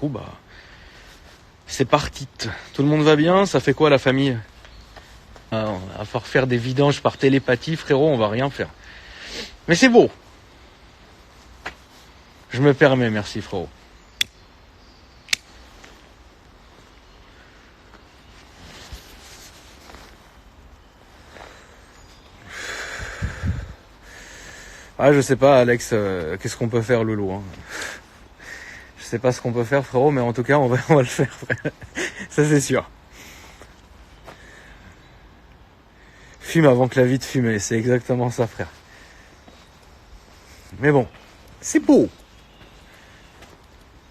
coup, bah, c'est parti. Tout le monde va bien? Ça fait quoi la famille? On va falloir faire des vidanges par télépathie, frérot, on va rien faire. Mais c'est beau. Je me permets, merci frérot. Ah, je sais pas, Alex, qu'est-ce qu'on peut faire, loulou, hein. Je sais pas ce qu'on peut faire, frérot, mais en tout cas, on va le faire, frère. Ça, c'est sûr. Fume avant que la vie te fume, c'est exactement ça, frère. Mais bon, c'est beau.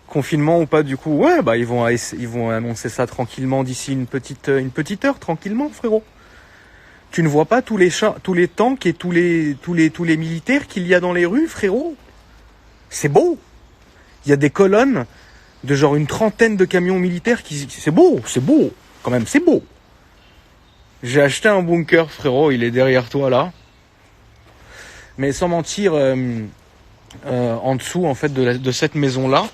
Confinement ou pas, du coup, ouais, bah ils vont annoncer ça tranquillement d'ici une petite heure, tranquillement, frérot. Tu ne vois pas tous les tanks et tous les militaires qu'il y a dans les rues, frérot? C'est beau. Il y a des colonnes de genre une trentaine de camions militaires c'est beau, quand même, c'est beau. J'ai acheté un bunker, frérot, il est derrière toi, là. Mais sans mentir, en dessous, en fait, de cette maison-là,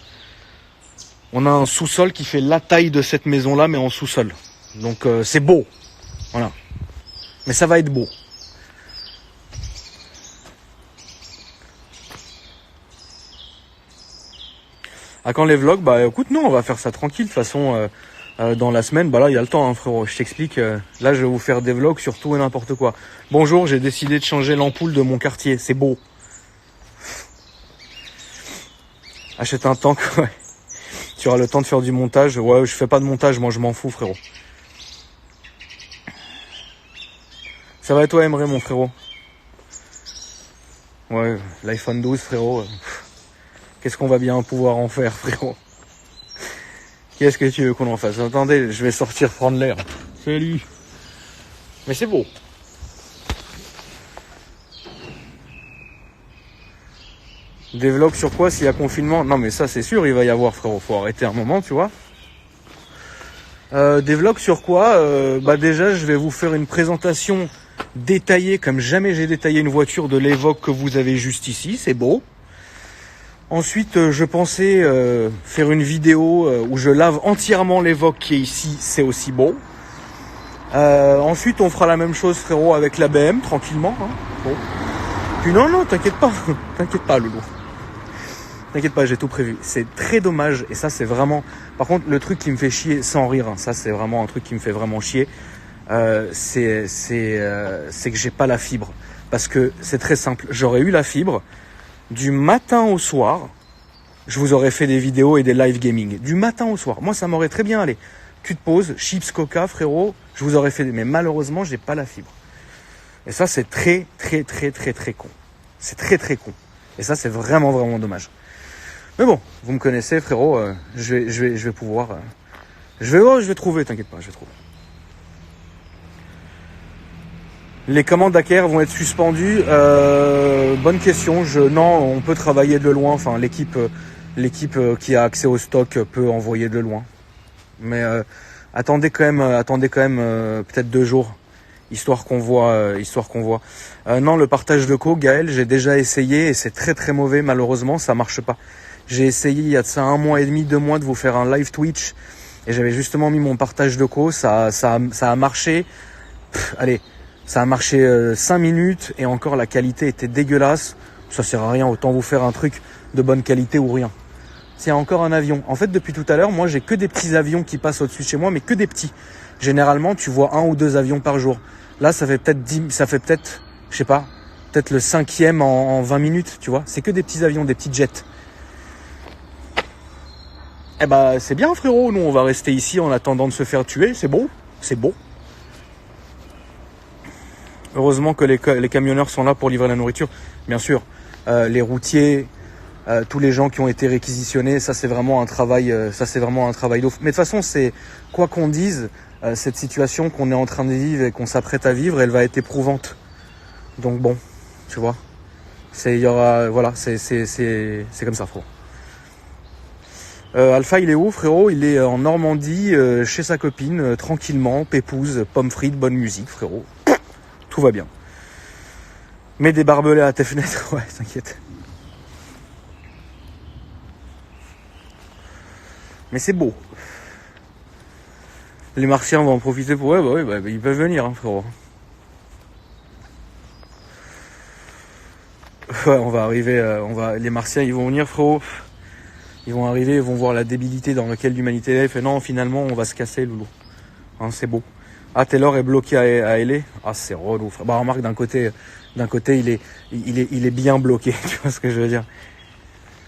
on a un sous-sol qui fait la taille de cette maison-là, mais en sous-sol. Donc, c'est beau. Voilà. Mais ça va être beau. À quand les vlogs? Bah écoute, non, on va faire ça tranquille. De toute façon, dans la semaine, bah là, il y a le temps, hein, frérot. Je t'explique. Là, je vais vous faire des vlogs sur tout et n'importe quoi. Bonjour, j'ai décidé de changer l'ampoule de mon quartier. C'est beau. Achète un tank, ouais. Tu auras le temps de faire du montage. Ouais, je fais pas de montage, moi, je m'en fous, frérot. Ça va et toi, Emre, mon frérot? Ouais, l'iPhone 12, frérot. Qu'est-ce qu'on va bien pouvoir en faire, frérot? Qu'est-ce que tu veux qu'on en fasse? Attendez, je vais sortir prendre l'air. Salut. Mais c'est beau. Des vlogs sur quoi s'il y a confinement? Non mais ça c'est sûr, il va y avoir, frérot. Faut arrêter un moment, tu vois. Des vlogs sur quoi? Bah déjà, je vais vous faire une présentation détaillée, comme jamais j'ai détaillé une voiture de l'Evoque que vous avez juste ici. C'est beau. Ensuite, je pensais faire une vidéo où je lave entièrement l'Evoque qui est ici. C'est aussi beau. Ensuite, on fera la même chose, frérot, avec la BM, tranquillement. Hein. Bon. Puis non, t'inquiète pas, loulou. T'inquiète pas, j'ai tout prévu. C'est très dommage, et ça, c'est vraiment... Par contre, le truc qui me fait chier, sans rire, hein, ça, c'est vraiment un truc qui me fait vraiment chier, c'est que j'ai pas la fibre. Parce que c'est très simple. J'aurais eu la fibre, du matin au soir, je vous aurais fait des vidéos et des live gaming. Du matin au soir. Moi, ça m'aurait très bien allé. Tu te poses, chips, coca, frérot, je vous aurais fait... Mais malheureusement, j'ai pas la fibre. Et ça, c'est très con. C'est très con. Et ça, c'est vraiment dommage. Mais bon, vous me connaissez, frérot, je vais pouvoir... je vais trouver, t'inquiète pas, je vais trouver. Les commandes d'Aker vont être suspendues. Bonne question. Non, on peut travailler de loin. Enfin, l'équipe qui a accès au stock peut envoyer de loin. Mais attendez quand même peut-être 2 jours, histoire qu'on voit. Non, le partage de co, Gaël, j'ai déjà essayé et c'est très mauvais. Malheureusement, ça marche pas. J'ai essayé il y a de ça 1 mois et demi, 2 mois de vous faire un live Twitch et j'avais justement mis mon partage de co. Ça a marché. Allez. Ça a marché 5 minutes et encore la qualité était dégueulasse. Ça sert à rien, autant vous faire un truc de bonne qualité ou rien. C'est encore un avion. En fait, depuis tout à l'heure, moi j'ai que des petits avions qui passent au-dessus de chez moi, mais que des petits. Généralement, tu vois 1 ou 2 avions par jour. Là, ça fait peut-être, je sais pas, peut-être le 5e en 20 minutes, tu vois. C'est que des petits avions, des petits jets. Eh bah, c'est bien, frérot. Nous, on va rester ici en attendant de se faire tuer. C'est beau. Heureusement que les camionneurs sont là pour livrer la nourriture. Bien sûr, les routiers, tous les gens qui ont été réquisitionnés, ça c'est vraiment un travail d'ouf. Mais de toute façon, c'est quoi qu'on dise, cette situation qu'on est en train de vivre et qu'on s'apprête à vivre, elle va être éprouvante. Donc bon, tu vois, c'est comme ça, frérot. Alpha, il est où, frérot? Il est en Normandie, chez sa copine, tranquillement, pépouze, pommes frites, bonne musique, frérot. Tout va bien. Mets des barbelés à tes fenêtres, ouais, t'inquiète. Mais c'est beau. Les Martiens vont en profiter pour... Ouais, ils peuvent venir, hein, frérot. Ouais, on va arriver... Les Martiens, ils vont venir, frérot. Ils vont arriver, ils vont voir la débilité dans laquelle l'humanité est. Et non, finalement, on va se casser, loulou. Hein, c'est beau. Ah, Taylor est bloqué à LA. Ah, c'est relou, frère. Bah, remarque, d'un côté, il est bien bloqué. Tu vois ce que je veux dire?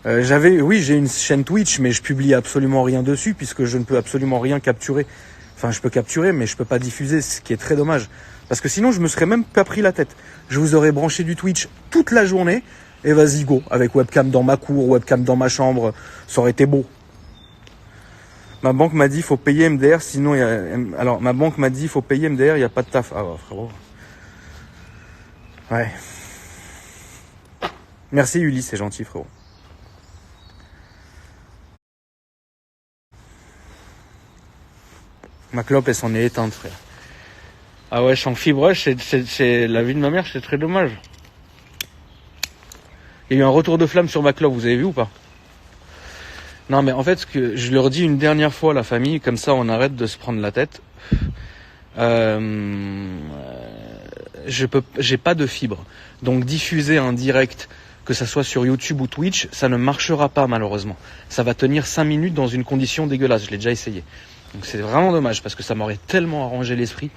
J'ai une chaîne Twitch, mais je publie absolument rien dessus, puisque je ne peux absolument rien capturer. Enfin, je peux capturer, mais je peux pas diffuser, ce qui est très dommage. Parce que sinon, je me serais même pas pris la tête. Je vous aurais branché du Twitch toute la journée, et vas-y, go. Avec webcam dans ma cour, webcam dans ma chambre, ça aurait été beau. Ma banque m'a dit, faut payer MDR, sinon il y a... Alors, ma banque m'a dit, faut payer MDR, il y a pas de taf. Ah, ouais, frérot. Ouais. Merci, Ulysse, c'est gentil, frérot. Ma clope, elle s'en est éteinte, frère. Ah ouais, sans fibre, c'est la vie de ma mère, c'est très dommage. Il y a eu un retour de flamme sur ma clope, vous avez vu ou pas? Non, mais en fait, ce que je leur dis une dernière fois à la famille, comme ça on arrête de se prendre la tête. J'ai pas de fibre. Donc diffuser un direct, que ça soit sur YouTube ou Twitch, ça ne marchera pas malheureusement. Ça va tenir 5 minutes dans une condition dégueulasse, je l'ai déjà essayé. Donc c'est vraiment dommage parce que ça m'aurait tellement arrangé l'esprit.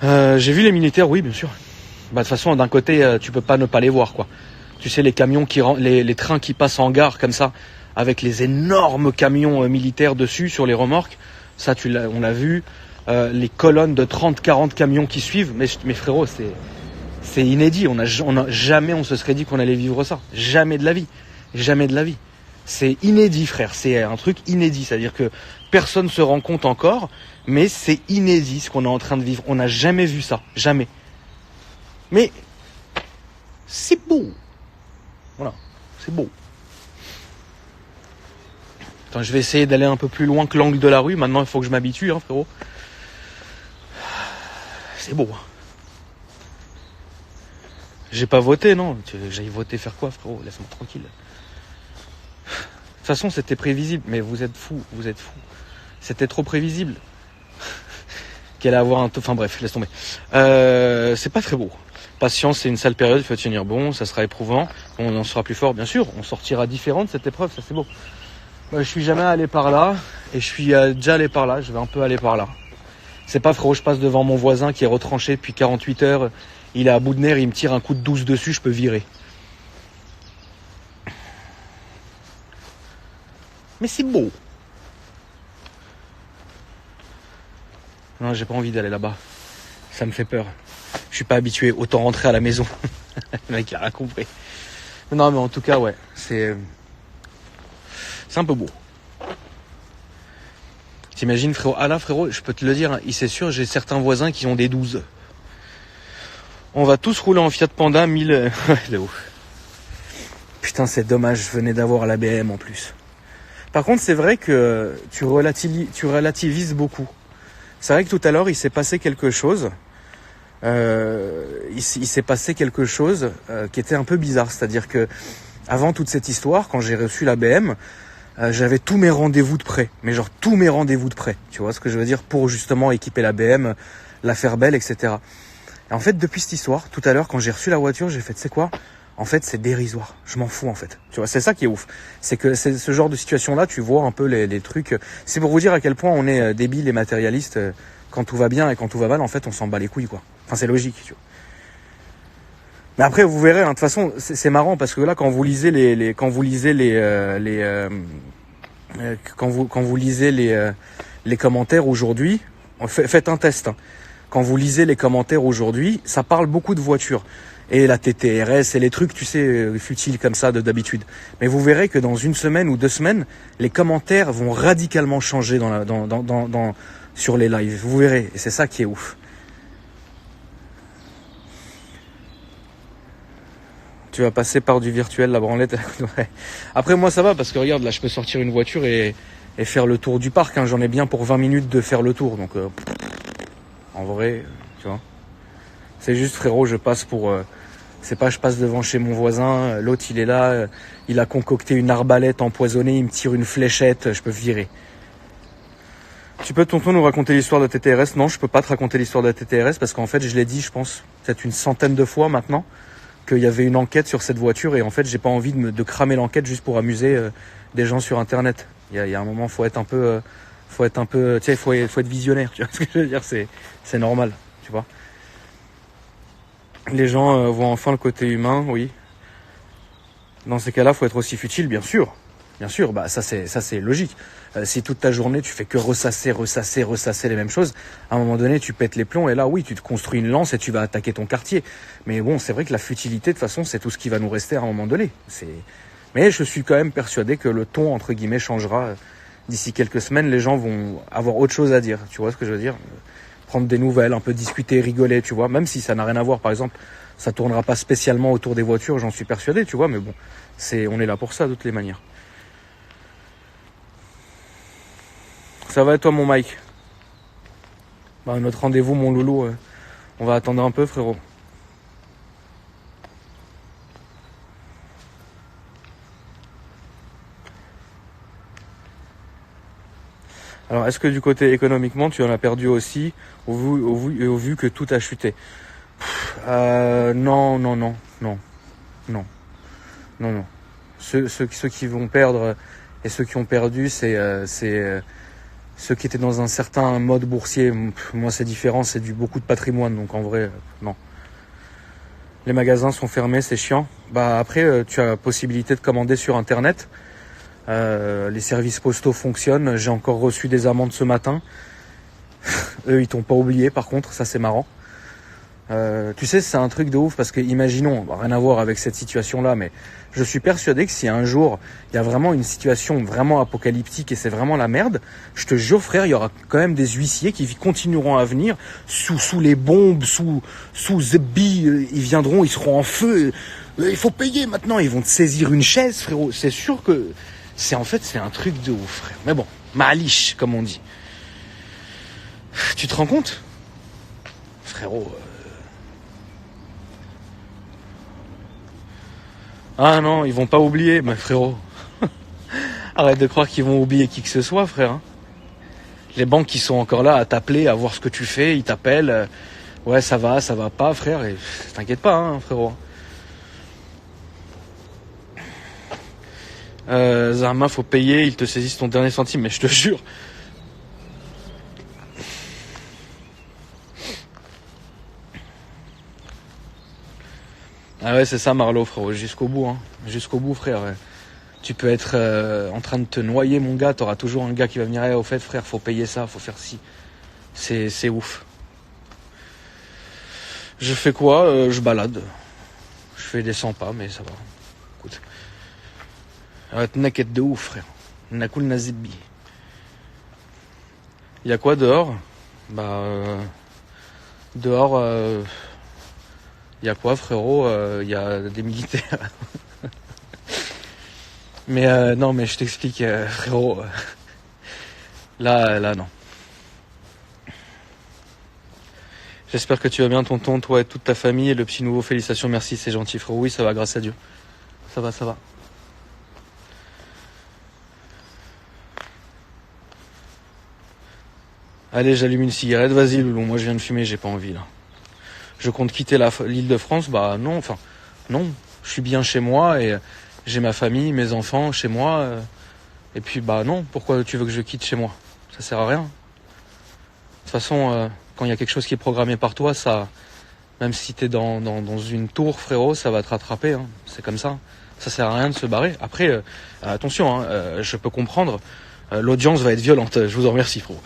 J'ai vu les militaires, oui bien sûr. Bah de toute façon d'un côté tu peux pas ne pas les voir quoi. Tu sais les camions les trains qui passent en gare comme ça avec les énormes camions militaires dessus sur les remorques. Ça on l'a vu. Les colonnes de 30-40 camions qui suivent. Mais frérot c'est inédit. Jamais on se serait dit qu'on allait vivre ça. Jamais de la vie. Jamais de la vie. C'est inédit, frère. C'est un truc inédit. C'est-à-dire que personne ne se rend compte encore, mais c'est inédit ce qu'on est en train de vivre. On n'a jamais vu ça. Jamais. Mais c'est beau. Voilà. C'est beau. Attends, je vais essayer d'aller un peu plus loin que l'angle de la rue. Maintenant, il faut que je m'habitue, hein, frérot. C'est beau. J'ai pas voté, non. J'aille voter faire quoi, frérot? Laisse-moi tranquille. De toute façon, c'était prévisible. Mais vous êtes fous. C'était trop prévisible. Qu'elle allait avoir un... Enfin bref, laisse tomber. C'est pas très beau. Patience, c'est une sale période. Il faut tenir bon. Ça sera éprouvant. On en sera plus fort, bien sûr. On sortira différent de cette épreuve. Ça, c'est beau. Je suis jamais allé par là. Et je suis déjà allé par là. Je vais un peu aller par là. C'est pas, frérot, je passe devant mon voisin qui est retranché depuis 48 heures. Il est à bout de nerfs. Il me tire un coup de 12 dessus. Je peux virer. Mais c'est beau. Non, j'ai pas envie d'aller là-bas. Ça me fait peur. Je suis pas habitué. Autant rentrer à la maison. Le mec, il a rien compris. Non, mais en tout cas, ouais. C'est un peu beau. T'imagines, frérot? Ah là, frérot, je peux te le dire. Hein, c'est sûr, j'ai certains voisins qui ont des 12. On va tous rouler en Fiat Panda 1000... de ouf. Putain, c'est dommage. Je venais d'avoir la BM en plus. Par contre, c'est vrai que tu relativises beaucoup. C'est vrai que tout à l'heure, il s'est passé quelque chose. Il s'est passé quelque chose qui était un peu bizarre. C'est-à-dire que avant toute cette histoire, quand j'ai reçu la BM, j'avais tous mes rendez-vous de prêt. Mais genre tous mes rendez-vous de prêt. Tu vois ce que je veux dire? Pour justement équiper la BM, la faire belle, etc. Et en fait, depuis cette histoire, tout à l'heure, quand j'ai reçu la voiture, j'ai fait, tu sais quoi? En fait, c'est dérisoire. Je m'en fous, en fait. Tu vois, c'est ça qui est ouf. C'est que c'est ce genre de situation-là, tu vois un peu les trucs. C'est pour vous dire à quel point on est débile et matérialiste. Quand tout va bien et quand tout va mal, en fait, on s'en bat les couilles, quoi. Enfin, c'est logique, tu vois. Mais après, vous verrez, hein, de toute façon, c'est marrant parce que là, quand vous lisez quand vous lisez les commentaires aujourd'hui, faites un test. Hein. Quand vous lisez les commentaires aujourd'hui, ça parle beaucoup de voitures. Et la TTRS et les trucs, tu sais, futiles comme ça d'habitude. Mais vous verrez que dans 1 semaine ou 2 semaines, les commentaires vont radicalement changer sur les lives. Vous verrez. Et c'est ça qui est ouf. Tu vas passer par du virtuel, la branlette. Ouais. Après, moi, ça va parce que regarde, là, je peux sortir une voiture et faire le tour du parc. Hein. J'en ai bien pour 20 minutes de faire le tour. Donc, en vrai, tu vois. C'est juste, frérot, je passe pour C'est pas je passe devant chez mon voisin, l'autre il est là, il a concocté une arbalète empoisonnée, il me tire une fléchette, je peux virer. Tu peux, tonton, nous raconter l'histoire de TTRS? Non, je peux pas te raconter l'histoire de TTRS parce qu'en fait, je l'ai dit, je pense, peut-être une centaine de fois maintenant, qu'il y avait une enquête sur cette voiture et en fait, j'ai pas envie de cramer l'enquête juste pour amuser des gens sur Internet. Il y a un moment, faut être un peu, tu sais, faut être visionnaire. Tu vois ce que je veux dire? C'est normal, tu vois. Les gens voient enfin le côté humain, oui. Dans ces cas-là, faut être aussi futile, bien sûr. Bien sûr, bah ça c'est logique. Si toute ta journée tu fais que ressasser les mêmes choses, à un moment donné tu pètes les plombs et là oui tu te construis une lance et tu vas attaquer ton quartier. Mais bon, c'est vrai que la futilité de toute façon c'est tout ce qui va nous rester à un moment donné. Mais je suis quand même persuadé que le ton entre guillemets changera. D'ici quelques semaines, les gens vont avoir autre chose à dire. Tu vois ce que je veux dire? Prendre des nouvelles, un peu discuter, rigoler, tu vois. Même si ça n'a rien à voir, par exemple, ça tournera pas spécialement autour des voitures, j'en suis persuadé, tu vois. Mais bon, on est là pour ça de toutes les manières. Ça va et toi mon Mike? Bah, notre rendez-vous mon loulou, on va attendre un peu frérot. Alors est-ce que du côté économiquement tu en as perdu aussi au vu que tout a chuté? Non. Ceux qui vont perdre et ceux qui ont perdu c'est ceux qui étaient dans un certain mode boursier. Moi c'est différent, c'est beaucoup de patrimoine, donc en vrai, non. Les magasins sont fermés, c'est chiant. Bah après, tu as la possibilité de commander sur internet. Les services postaux fonctionnent. J'ai encore reçu des amendes ce matin. Eux, ils t'ont pas oublié, par contre, ça c'est marrant. Tu sais, c'est un truc de ouf parce que imaginons, rien à voir avec cette situation-là, mais je suis persuadé que si un jour il y a vraiment une situation vraiment apocalyptique et c'est vraiment la merde, je te jure frère, il y aura quand même des huissiers qui continueront à venir sous les bombes, sous the bee, ils viendront, ils seront en feu. Il faut payer maintenant, ils vont te saisir une chaise, frérot. C'est sûr que c'est un truc de ouf, frère. Mais bon, maliche comme on dit. Tu te rends compte, frérot? Ah non, ils vont pas oublier, mais frérot. Arrête de croire qu'ils vont oublier qui que ce soit, frère. Les banques qui sont encore là à t'appeler, à voir ce que tu fais, ils t'appellent. Ouais, ça va pas, frère. Et t'inquiète pas, frérot. Zama, faut payer, ils te saisissent ton dernier centime, mais je te jure. Ah ouais, c'est ça, Marlo, frérot, jusqu'au bout, Jusqu'au bout, frère. Ouais. Tu peux être en train de te noyer, mon gars, t'auras toujours un gars qui va venir, au fait, frère, faut payer ça, faut faire ci. C'est ouf. Je fais quoi? Je balade. Je fais des 100 pas, mais ça va. Écoute. T'inquiète de ouf, frère. Nakul Nazibi. Il y a quoi dehors? Dehors... Il y a quoi, frérot? Il y a des militaires. Mais non, mais je t'explique, frérot. Là, non. J'espère que tu vas bien, tonton, toi et toute ta famille et le petit nouveau. Félicitations, merci, c'est gentil, frérot. Oui, ça va, grâce à Dieu. Ça va. Allez, j'allume une cigarette. Vas-y, loulou. Moi, je viens de fumer, j'ai pas envie, là. Je compte quitter l'île de France, non, je suis bien chez moi et j'ai ma famille, mes enfants chez moi. Et puis non, pourquoi tu veux que je quitte chez moi? Ça sert à rien. De toute façon, quand il y a quelque chose qui est programmé par toi, ça, même si t'es dans une tour, frérot, ça va te rattraper. C'est comme ça. Ça sert à rien de se barrer. Après, attention, je peux comprendre. L'audience va être violente, je vous en remercie, frérot.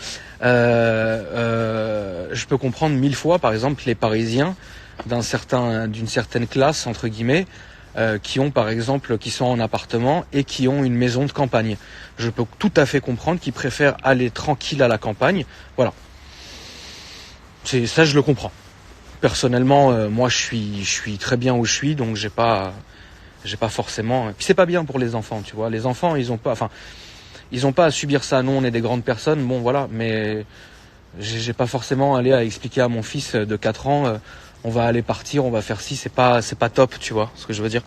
Je peux comprendre 1000 fois, par exemple, les Parisiens d'une certaine classe, entre guillemets, qui sont en appartement et qui ont une maison de campagne. Je peux tout à fait comprendre qu'ils préfèrent aller tranquille à la campagne. Voilà. Ça, je le comprends. Personnellement, moi, je suis très bien où je suis, donc j'ai pas forcément. Et puis c'est pas bien pour les enfants, tu vois. Les enfants, ils ont pas à subir ça. Nous, on est des grandes personnes, bon voilà, mais j'ai pas forcément allé à expliquer à mon fils de 4 ans, on va aller partir, on va faire ci, c'est pas top, tu vois ce que je veux dire.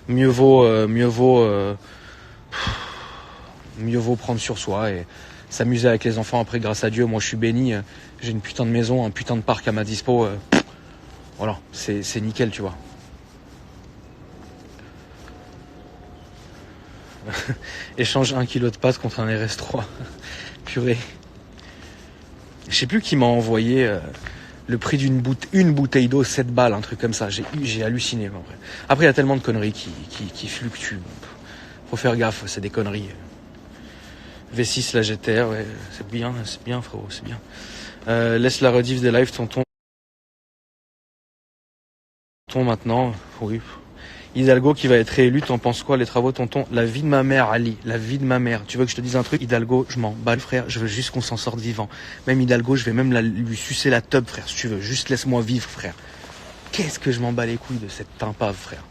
Mieux vaut prendre sur soi et s'amuser avec les enfants. Après, grâce à Dieu, moi je suis béni, j'ai une putain de maison, un putain de parc à ma dispo, voilà, c'est nickel, tu vois. Échange 1 kg de pâtes contre un RS3. Purée. Je sais plus qui m'a envoyé le prix d'une bouteille d'eau, 7 balles, un truc comme ça. J'ai halluciné. Après, il y a tellement de conneries qui fluctuent. Faut faire gaffe, c'est des conneries. V6, la GTR, ouais, c'est bien frérot, c'est bien. Laisse la rediff des lives, tonton maintenant, oui. Hidalgo qui va être réélu, t'en penses quoi les travaux, tonton? La vie de ma mère, Ali, la vie de ma mère. Tu veux que je te dise un truc? Hidalgo, je m'en bats le frère, je veux juste qu'on s'en sorte vivant. Même Hidalgo, je vais même lui sucer la teub, frère, si tu veux. Juste laisse-moi vivre, frère. Qu'est-ce que je m'en bats les couilles de cette timpave, frère.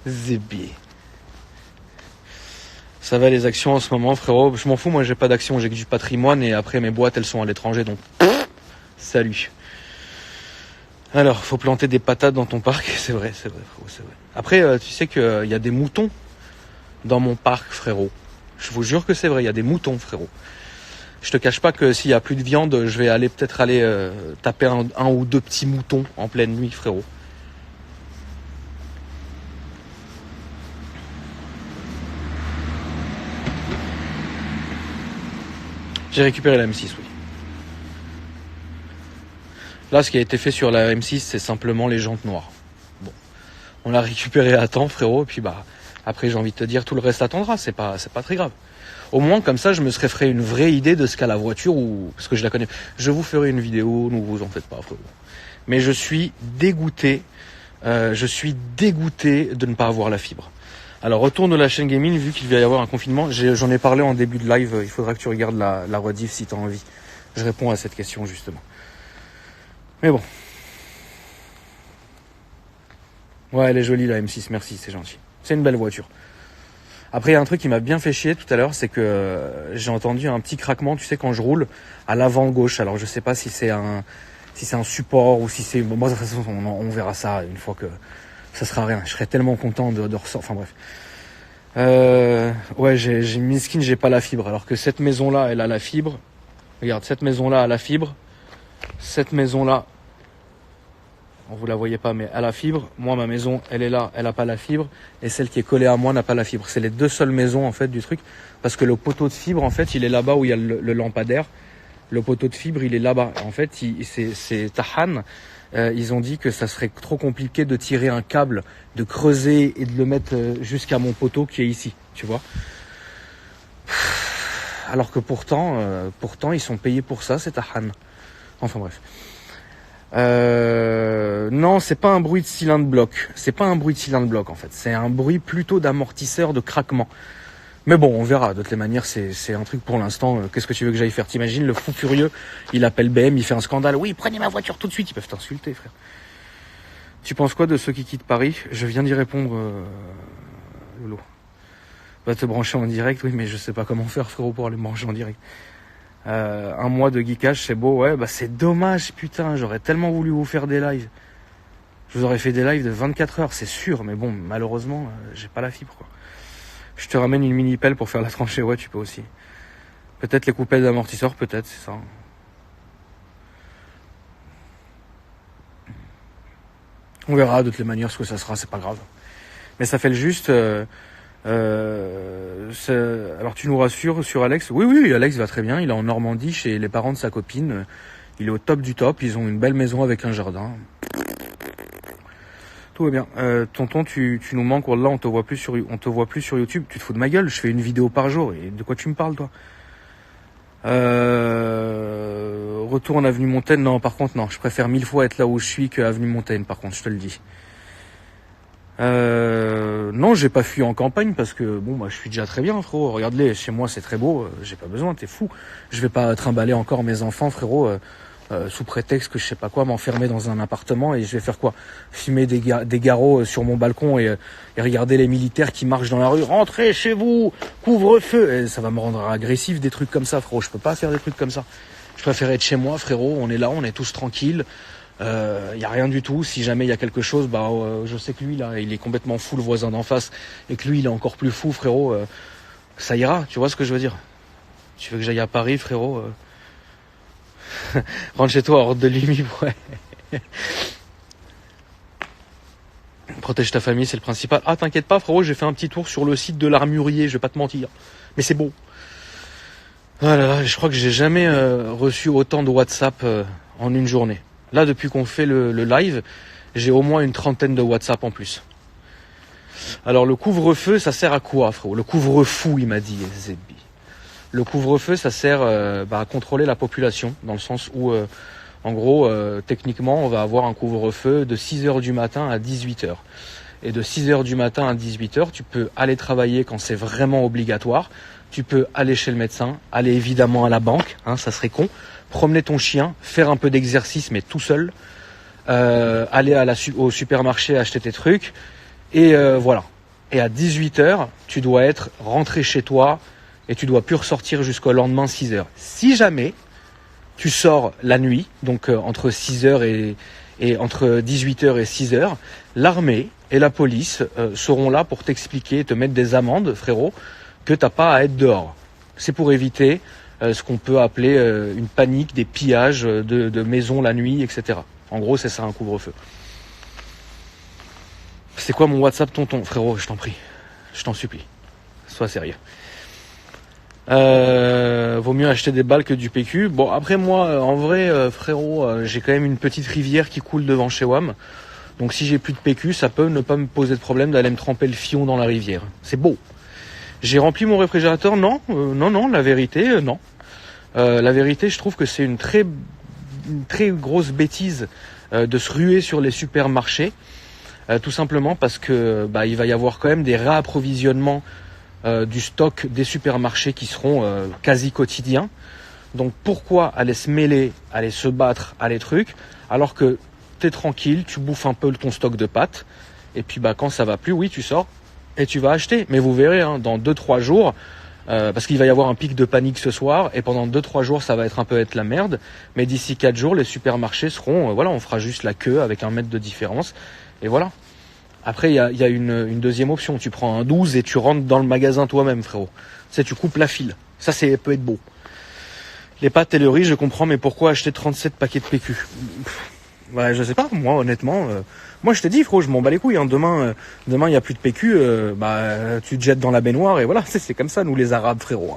Zébier. Ça va les actions en ce moment, frérot? Je m'en fous, moi j'ai pas d'actions, j'ai que du patrimoine et après mes boîtes elles sont à l'étranger, donc salut. Alors, faut planter des patates dans ton parc, c'est vrai, frérot, c'est vrai. Après, tu sais qu'il y a des moutons dans mon parc, frérot. Je vous jure que c'est vrai, il y a des moutons, frérot. Je te cache pas que s'il y a plus de viande, je vais peut-être aller taper un ou deux petits moutons en pleine nuit, frérot. J'ai récupéré la M6, oui. Là, ce qui a été fait sur la M6, c'est simplement les jantes noires. Bon, on l'a récupéré à temps, frérot, et puis après, j'ai envie de te dire, tout le reste attendra, c'est pas très grave. Au moins, comme ça, je me serais fait une vraie idée de ce qu'a la voiture, parce que je la connais. Je vous ferai une vidéo, ne vous en faites pas, frérot. Mais je suis dégoûté de ne pas avoir la fibre. Alors, retourne de la chaîne gaming, vu qu'il va y avoir un confinement. J'en ai parlé en début de live, il faudra que tu regardes la rediff si tu as envie. Je réponds à cette question, justement. Mais bon. Ouais, elle est jolie la M6, merci, c'est gentil. C'est une belle voiture. Après, il y a un truc qui m'a bien fait chier tout à l'heure, c'est que j'ai entendu un petit craquement, tu sais, quand je roule, à l'avant gauche. Alors, je sais pas si c'est un support ou si c'est... Bon, de toute façon, on verra ça une fois que ça sera rien. Je serais tellement content de ressortir. Enfin, bref. Ouais, j'ai miskin, j'ai pas la fibre. Alors que cette maison-là, elle a la fibre. Regarde, cette maison-là a la fibre. Cette maison-là, vous la voyez pas, mais elle a la fibre. Moi, ma maison, elle est là, elle a pas la fibre. Et celle qui est collée à moi n'a pas la fibre. C'est les deux seules maisons, en fait, du truc. Parce que le poteau de fibre, en fait, il est là-bas où il y a le lampadaire. Le poteau de fibre, il est là-bas. En fait, c'est Tahan. Ils ont dit que ça serait trop compliqué de tirer un câble, de creuser et de le mettre jusqu'à mon poteau qui est ici. Tu vois? Alors que pourtant, ils sont payés pour ça, c'est Tahan. Enfin bref. Non, c'est pas un bruit de cylindre bloc. C'est pas un bruit de cylindre bloc en fait. C'est un bruit plutôt d'amortisseur, de craquement. Mais bon, on verra. De toutes les manières, c'est un truc pour l'instant. Qu'est-ce que tu veux que j'aille faire? T'imagines le fou furieux? Il appelle BM, il fait un scandale. Oui, prenez ma voiture tout de suite. Ils peuvent t'insulter, frère. Tu penses quoi de ceux qui quittent Paris? Je viens d'y répondre, Lolo. Va te brancher en direct, oui, mais je sais pas comment faire, frérot, pour aller me brancher en direct. Un mois de geekage, c'est beau, ouais, c'est dommage, putain, j'aurais tellement voulu vous faire des lives. Je vous aurais fait des lives de 24 heures, c'est sûr, mais bon, malheureusement, j'ai pas la fibre, quoi. Je te ramène une mini pelle pour faire la tranchée, ouais, tu peux aussi. Peut-être les coupelles d'amortisseurs, peut-être, c'est ça. On verra de toutes les manières ce que ça sera, c'est pas grave. Mais ça fait le juste. Alors tu nous rassures sur Alex? Oui, Alex va très bien. Il est en Normandie chez les parents de sa copine. Il est au top du top. Ils ont une belle maison avec un jardin. Tout va bien. Tonton, tu nous manques. Là, on te voit plus sur YouTube. Tu te fous de ma gueule? Je fais une vidéo par jour. Et de quoi tu me parles, toi? Retour en avenue Montaigne. Non, par contre, non. Je préfère 1000 fois être là où je suis que avenue Montaigne. Par contre, je te le dis. Non, j'ai pas fui en campagne parce que bon, je suis déjà très bien, frérot. Regarde-les, chez moi c'est très beau. J'ai pas besoin, t'es fou. Je vais pas trimballer encore mes enfants, frérot, sous prétexte que je sais pas quoi, m'enfermer dans un appartement et je vais faire quoi? Fumer des garrots sur mon balcon et regarder les militaires qui marchent dans la rue. Rentrez chez vous, couvre-feu. Et ça va me rendre agressif des trucs comme ça, frérot. Je peux pas faire des trucs comme ça. Je préfère être chez moi, frérot. On est là, on est tous tranquilles. y a rien du tout. Si jamais il y a quelque chose, je sais que lui là, il est complètement fou, le voisin d'en face, et que lui il est encore plus fou, frérot. Ça ira, tu vois ce que je veux dire. Tu veux que j'aille à Paris, frérot, rentre chez toi hors de limite, ouais. Protège ta famille, c'est le principal. Ah, t'inquiète pas, frérot, j'ai fait un petit tour sur le site de l'Armurier, je vais pas te mentir. Mais c'est beau. Voilà, je crois que j'ai jamais reçu autant de WhatsApp en une journée. Là, depuis qu'on fait le live, j'ai au moins une trentaine de WhatsApp en plus. Alors, le couvre-feu, ça sert à quoi, frérot? Le couvre-fou, il m'a dit, Zébi. Le couvre-feu, ça sert à contrôler la population, dans le sens où, en gros, techniquement, on va avoir un couvre-feu de 6h du matin à 18h. Et de 6h du matin à 18h, tu peux aller travailler quand c'est vraiment obligatoire. Tu peux aller chez le médecin, aller évidemment à la banque, ça serait con, promener ton chien, faire un peu d'exercice, mais tout seul, aller au supermarché acheter tes trucs, et voilà. Et à 18h, tu dois être rentré chez toi, et tu dois plus ressortir jusqu'au lendemain 6h. Si jamais tu sors la nuit, donc entre 6h et entre 18h et 6h, l'armée et la police seront là pour t'expliquer, te mettre des amendes, frérot, que t'as pas à être dehors. C'est pour éviter ce qu'on peut appeler une panique, des pillages de maisons la nuit, etc. En gros, c'est ça un couvre-feu. C'est quoi mon WhatsApp, tonton? Frérot, je t'en prie, je t'en supplie, sois sérieux. Vaut mieux acheter des balles que du PQ. Bon, après moi, en vrai, frérot, j'ai quand même une petite rivière qui coule devant chez WAM. Donc si j'ai plus de PQ, ça peut ne pas me poser de problème d'aller me tremper le fion dans la rivière. C'est beau. J'ai rempli mon réfrigérateur? Non, la vérité, non. La vérité, je trouve que c'est une très grosse bêtise de se ruer sur les supermarchés. Tout simplement parce que il va y avoir quand même des réapprovisionnements du stock des supermarchés qui seront quasi quotidiens. Donc pourquoi aller se mêler, aller se battre à les trucs, alors que t'es tranquille, tu bouffes un peu ton stock de pâtes, et puis quand ça va plus, oui, tu sors et tu vas acheter. Mais vous verrez, dans 2-3 jours, parce qu'il va y avoir un pic de panique ce soir, et pendant 2-3 jours, ça va être la merde, mais d'ici 4 jours, les supermarchés seront, on fera juste la queue avec 1 mètre de différence, et voilà. Après, il y a une deuxième option. Tu prends un 12 et tu rentres dans le magasin toi-même, frérot. Tu coupes la file. Ça, peut être beau. Les pâtes et le riz, je comprends, mais pourquoi acheter 37 paquets de PQ? Je sais pas, moi, honnêtement. Moi, je te dis, frérot, je m'en bats les couilles. Demain, il n'y a plus de PQ. Tu te jettes dans la baignoire et voilà. C'est comme ça, nous, les Arabes, frérot.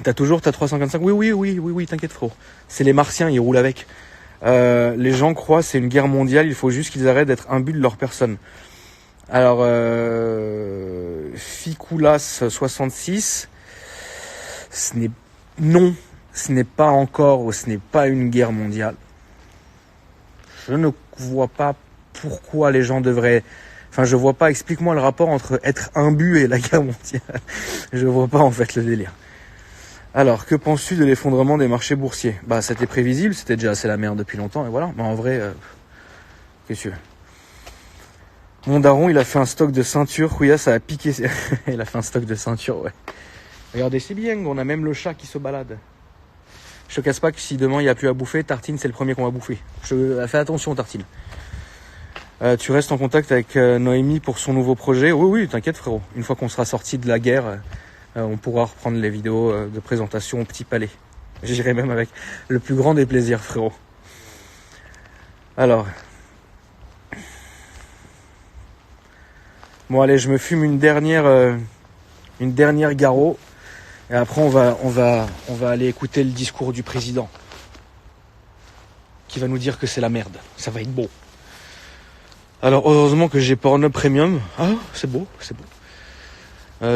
T'as toujours ta 355? Oui, t'inquiète, frérot. C'est les Martiens, ils roulent avec. Les gens croient c'est une guerre mondiale, il faut juste qu'ils arrêtent d'être imbus de leur personne. Alors, Ficoulas66, ce n'est pas encore, ou ce n'est pas une guerre mondiale. Je ne vois pas pourquoi les gens devraient... je vois pas, explique-moi le rapport entre être imbu et la guerre mondiale. Je vois pas en fait le délire. Alors, que penses-tu de l'effondrement des marchés boursiers? C'était prévisible, c'était déjà assez la merde depuis longtemps, et voilà. Mais en vrai, qu'est-ce que tu veux? Mon daron, il a fait un stock de ceintures. Oui, ça a piqué. Il a fait un stock de ceintures, ouais. Regardez, c'est bien, on a même le chat qui se balade. Je te casse pas que si demain il n'y a plus à bouffer, Tartine, c'est le premier qu'on va bouffer. Fais attention, Tartine. Tu restes en contact avec Noémie pour son nouveau projet? Oui, t'inquiète, frérot. Une fois qu'on sera sorti de la guerre... on pourra reprendre les vidéos de présentation au Petit Palais. J'irai même avec le plus grand des plaisirs, frérot. Alors. Bon, allez, je me fume une dernière Garo. Et après, on va aller écouter le discours du président. Qui va nous dire que c'est la merde. Ça va être beau. Alors, heureusement que j'ai Pornhub Premium. Ah, c'est beau.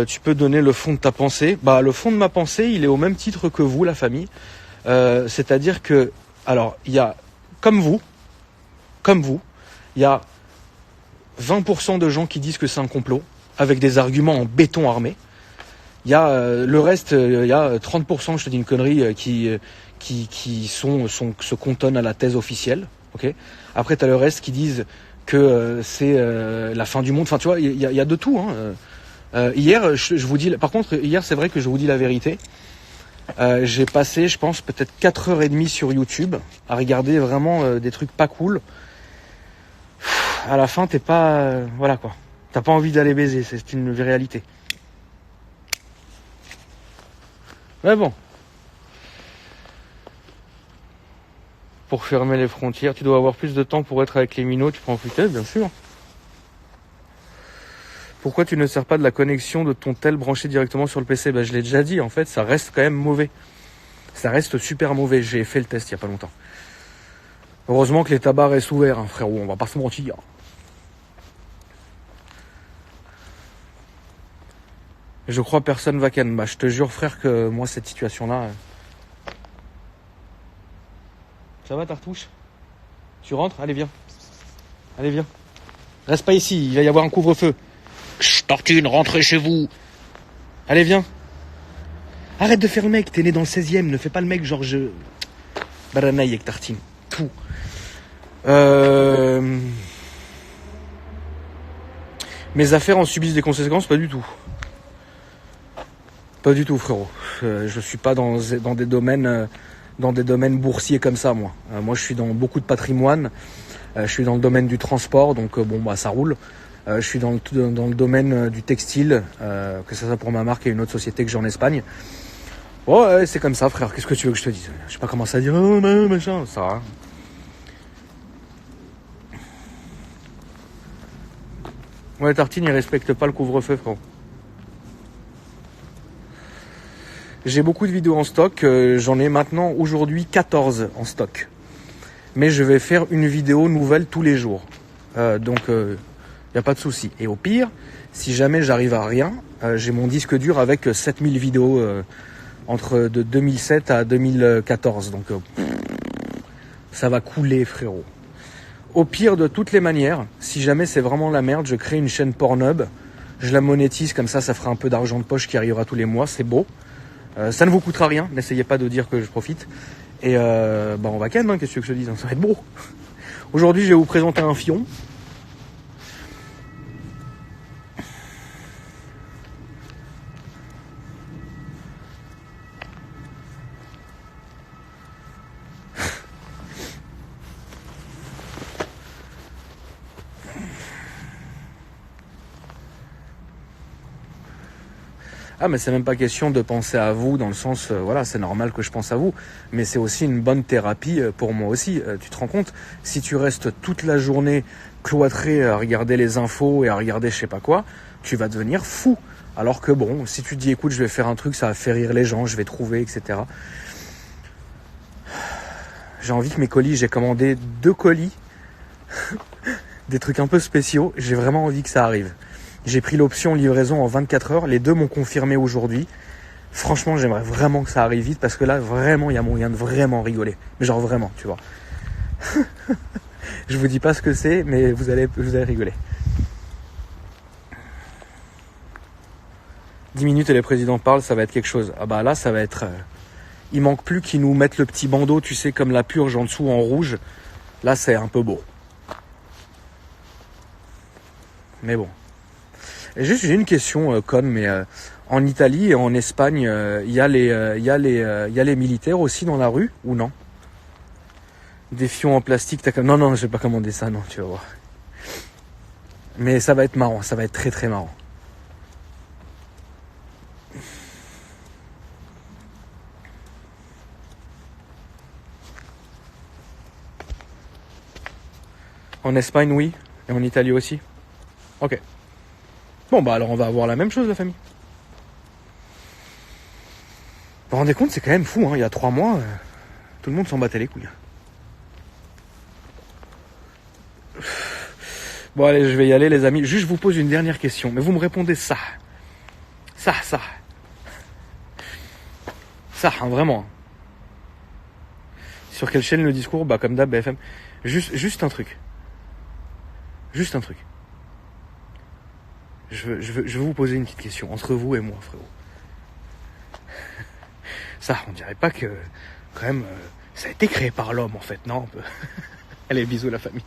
Tu peux donner le fond de ta pensée. Le fond de ma pensée, il est au même titre que vous, la famille. C'est-à-dire que, alors, il y a, comme vous, il y a 20% de gens qui disent que c'est un complot, avec des arguments en béton armé. Il y a le reste, il y a 30%, je te dis une connerie, qui se cantonnent à la thèse officielle. Ok. Après, tu as le reste qui disent que c'est la fin du monde. Enfin, tu vois, il y a de tout. Hier, je vous dis. Par contre, hier, c'est vrai que je vous dis la vérité. J'ai passé, je pense, peut-être 4h30 sur YouTube à regarder vraiment des trucs pas cool. À la fin, t'es pas... voilà quoi. T'as pas envie d'aller baiser, c'est une réalité. Mais bon. Pour fermer les frontières, tu dois avoir plus de temps pour être avec les minots, tu peux en profiter, bien sûr. Pourquoi tu ne sers pas de la connexion de ton tel branché directement sur le PC? Je l'ai déjà dit, en fait, ça reste quand même mauvais. Ça reste super mauvais. J'ai fait le test il y a pas longtemps. Heureusement que les tabacs restent ouverts, hein, frérot, on va pas se mentir. Je crois personne va ken. Je te jure, frère, que moi, cette situation-là... Ça va, Tartouche? Tu rentres? Allez, viens. Allez, viens. Reste pas ici, il va y avoir un couvre-feu. Chut, Tortune, rentrez chez vous. Allez, viens. Arrête de faire le mec, t'es né dans le 16e, ne fais pas le mec genre je... Baranaï avec Tartine. Tout. Mes affaires en subissent des conséquences? Pas du tout. Pas du tout, frérot. Je suis pas dans des domaines boursiers comme ça, moi. Moi, je suis dans beaucoup de patrimoine. Je suis dans le domaine du transport, donc ça roule. Je suis dans le domaine du textile, que ça soit pour ma marque et une autre société que j'ai en Espagne. Ouais, c'est comme ça, frère. Qu'est-ce que tu veux que je te dise? Je sais pas comment ça dire. Oh, machin, ça va. Ouais, Tartine, il respecte pas le couvre-feu, frérot. J'ai beaucoup de vidéos en stock. J'en ai maintenant aujourd'hui 14 en stock. Mais je vais faire une vidéo nouvelle tous les jours. Donc, y a pas de souci. Et au pire, si jamais j'arrive à rien, j'ai mon disque dur avec 7000 vidéos entre de 2007 à 2014. Donc, ça va couler, frérot. Au pire, de toutes les manières, si jamais c'est vraiment la merde, je crée une chaîne Pornhub. Je la monétise, comme ça fera un peu d'argent de poche qui arrivera tous les mois. C'est beau. Ça ne vous coûtera rien. N'essayez pas de dire que je profite. Et on va calme, hein, qu'est-ce que je te dis, ça va être beau. Aujourd'hui, je vais vous présenter un fion. Ah, mais c'est même pas question de penser à vous dans le sens, voilà, c'est normal que je pense à vous, mais c'est aussi une bonne thérapie pour moi aussi. Tu te rends compte, si tu restes toute la journée cloîtré à regarder les infos et à regarder je sais pas quoi, tu vas devenir fou. Alors que bon, si tu te dis écoute, je vais faire un truc, ça va faire rire les gens, je vais trouver, etc. J'ai envie que mes colis, j'ai commandé 2 colis, des trucs un peu spéciaux, j'ai vraiment envie que ça arrive. J'ai pris l'option livraison en 24 heures. Les 2 m'ont confirmé aujourd'hui. Franchement, j'aimerais vraiment que ça arrive vite parce que là, vraiment, il y a moyen de vraiment rigoler. Mais genre vraiment, tu vois. Je vous dis pas ce que c'est, mais vous allez rigoler. 10 minutes et les présidents parlent, ça va être quelque chose. Ah bah là, ça va être... Il manque plus qu'ils nous mettent le petit bandeau, tu sais, comme la purge en dessous en rouge. Là, c'est un peu beau. Mais bon. Et juste, j'ai une question conne, mais en Italie et en Espagne, il y a les militaires aussi dans la rue ou non? Des fions en plastique, non, je vais pas commander ça, non, tu vas voir. Mais ça va être marrant, ça va être très très marrant. En Espagne, oui, et en Italie aussi. Ok. Bon, alors on va avoir la même chose, la famille. Vous vous rendez compte, c'est quand même fou, hein. Il y a 3 mois, tout le monde s'en battait les couilles. Bon, allez, je vais y aller, les amis. Juste, je vous pose une dernière question, mais vous me répondez ça. Ça, hein, vraiment. Sur quelle chaîne le discours? Comme d'hab, BFM. Juste un truc. Juste un truc. Je veux vous poser une petite question entre vous et moi, frérot. Ça, on dirait pas que, quand même, ça a été créé par l'homme, en fait, non? Allez, bisous la famille.